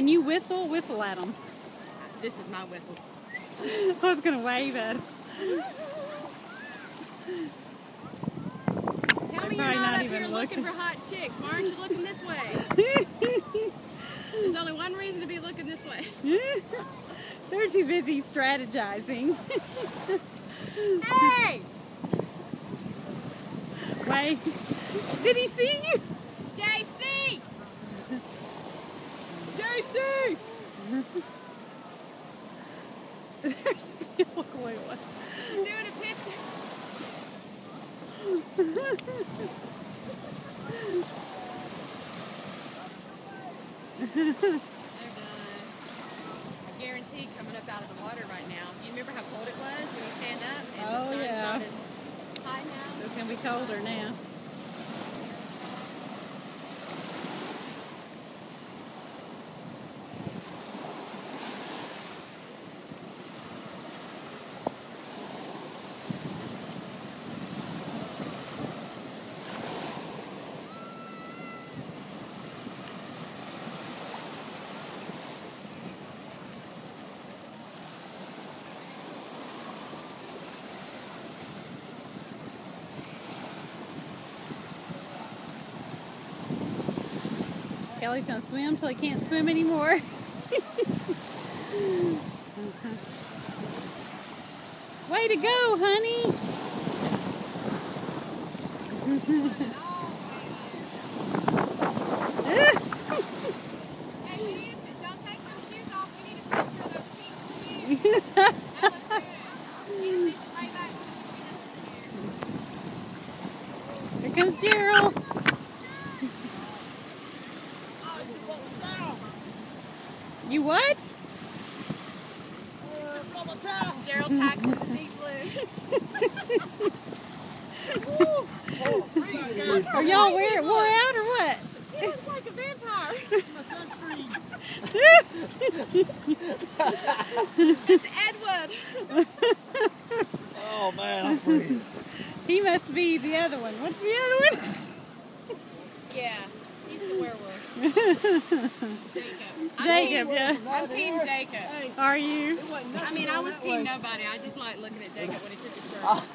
Can you whistle? Whistle at them. This is my whistle. I was going to wave at them. Tell me you're not up here looking for hot chicks. Why aren't you looking this way? There's only one reason to be looking this way. They're too busy strategizing. Hey! Wait. Did he see you? JC! JC! They're still going. He's doing a picture. They're done. I guarantee coming up out of the water right now. You remember how cold it was when you stand up and the sun's not as high now? It's going to be colder now. Kelly's going to swim till he can't swim anymore. Way to go, honey. Here comes Gerald. You what? Gerald tackled the deep blue. Are y'all wore out or what? He looks like a vampire. My sunscreen. It's Edward. Oh man, I'm freezing. He must be the other one. What's the other one? Yeah, he's the werewolf. Jacob. Jacob, yeah. I'm Team Jacob. Are you? I mean, I was Team Nobody. I just like looking at Jacob when he took his shirt off.